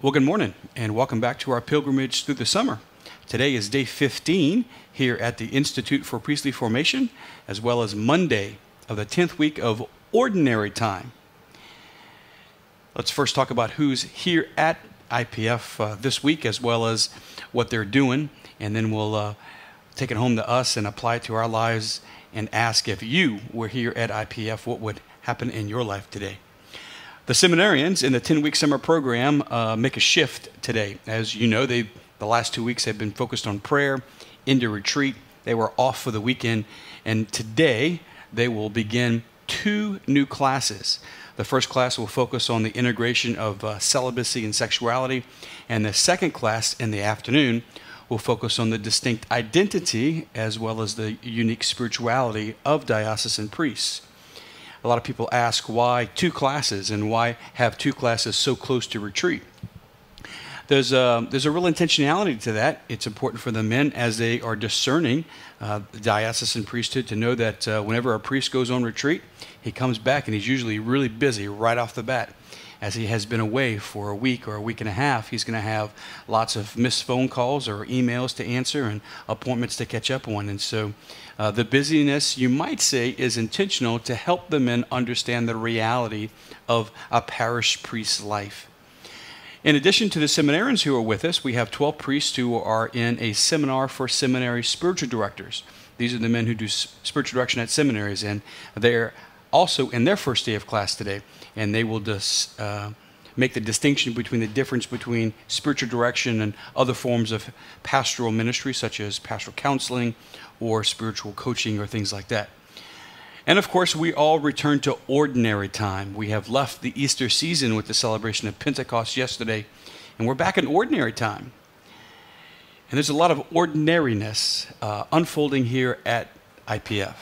Well, good morning, and welcome back to our pilgrimage through the summer. Today is day 15 here at the Institute for Priestly Formation, as well as Monday of the 10th week of Ordinary Time. Let's first talk about who's here at IPF this week, as well as what they're doing, and then we'll take it home to us and apply it to our lives and ask if you were here at IPF, what would happen in your life today. The seminarians in the 10-week summer program make a shift today. As you know, the last 2 weeks have been focused on prayer, into retreat. They were off for the weekend, and today they will begin 2 new classes. The first class will focus on the integration of celibacy and sexuality, and the second class in the afternoon will focus on the distinct identity as well as the unique spirituality of diocesan priests. A lot of people ask why 2 classes and why have 2 classes so close to retreat. There's a real intentionality to that. It's important for the men as they are discerning the diocesan priesthood to know that whenever a priest goes on retreat, he comes back and he's usually really busy right off the bat. As he has been away for a week or a week and a half, he's going to have lots of missed phone calls or emails to answer and appointments to catch up on. And so the busyness, you might say, is intentional to help the men understand the reality of a parish priest's life. In addition to the seminarians who are with us, we have 12 priests who are in a seminar for seminary spiritual directors. These are the men who do spiritual direction at seminaries, and they're also in their first day of class today, and they will just make the distinction between the difference between spiritual direction and other forms of pastoral ministry, such as pastoral counseling or spiritual coaching or things like that. And of course, we all return to ordinary time. We have left the Easter season with the celebration of Pentecost yesterday, and we're back in ordinary time. And there's a lot of ordinariness unfolding here at IPF.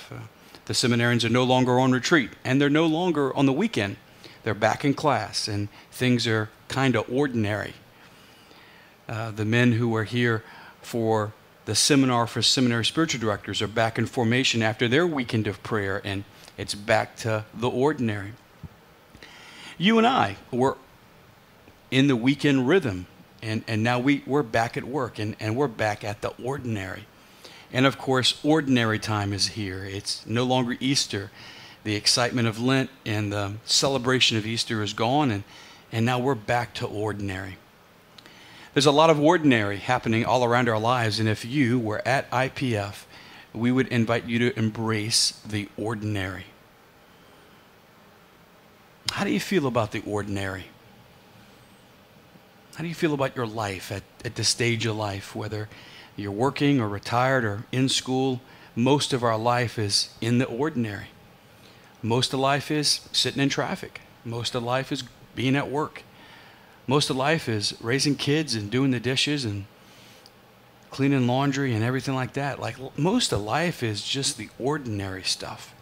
The seminarians are no longer on retreat, and they're no longer on the weekend. They're back in class, and things are kind of ordinary. The men who are here for the seminar for seminary spiritual directors are back in formation after their weekend of prayer, and it's back to the ordinary. You and I were in the weekend rhythm, and now we're back at work, and we're back at the ordinary. And of course, ordinary time is here. It's no longer Easter. The excitement of Lent and the celebration of Easter is gone, and now we're back to ordinary. There's a lot of ordinary happening all around our lives, and if you were at IPF, we would invite you to embrace the ordinary. How do you feel about the ordinary? How do you feel about your life at this stage of life, whether you're working or retired or in school? Most of our life is in the ordinary. Most of life is sitting in traffic. Most of life is being at work. Most of life is raising kids and doing the dishes and cleaning laundry and everything like that. Like, most of life is just the ordinary stuff.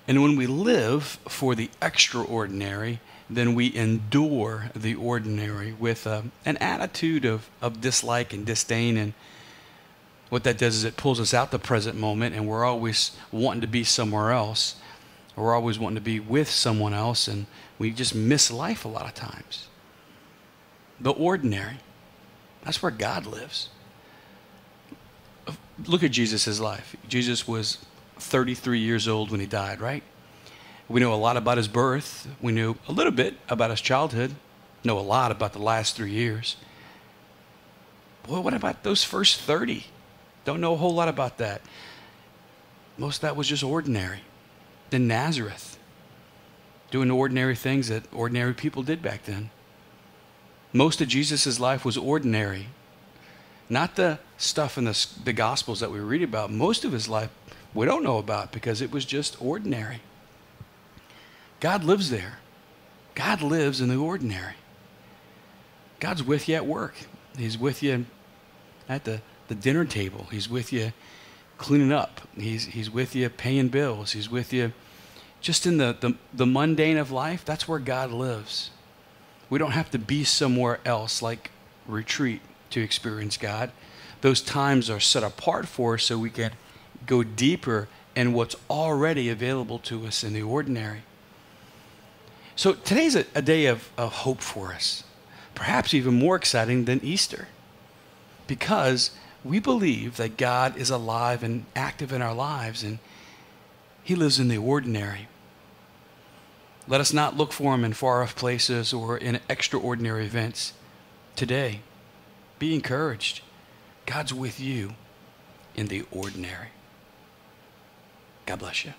And when we live for the extraordinary, then we endure the ordinary with an attitude of dislike and disdain. And what that does is it pulls us out the present moment, and we're always wanting to be somewhere else. We're always wanting to be with someone else, and we just miss life a lot of times. The ordinary, that's where God lives. Look at Jesus' life. Jesus was 33 years old when he died, right? We know a lot about his birth. We knew a little bit about his childhood. Know a lot about the last 3 years. Boy, what about those first 30? Don't know a whole lot about that. Most of that was just ordinary. In Nazareth, doing ordinary things that ordinary people did back then. Most of Jesus' life was ordinary. Not the stuff in the Gospels that we read about. Most of his life we don't know about because it was just ordinary. God lives there. God lives in the ordinary. God's with you at work. He's with you at the dinner table. He's with you cleaning up. He's with you paying bills. He's with you just in the mundane of life. That's where God lives. We don't have to be somewhere else like retreat to experience God. Those times are set apart for us so we can go deeper in what's already available to us in the ordinary. So today's a day of hope for us. perhaps even more exciting than Easter, because we believe that God is alive and active in our lives, and he lives in the ordinary. Let us not look for him in far-off places or in extraordinary events. Today, be encouraged. God's with you in the ordinary. God bless you.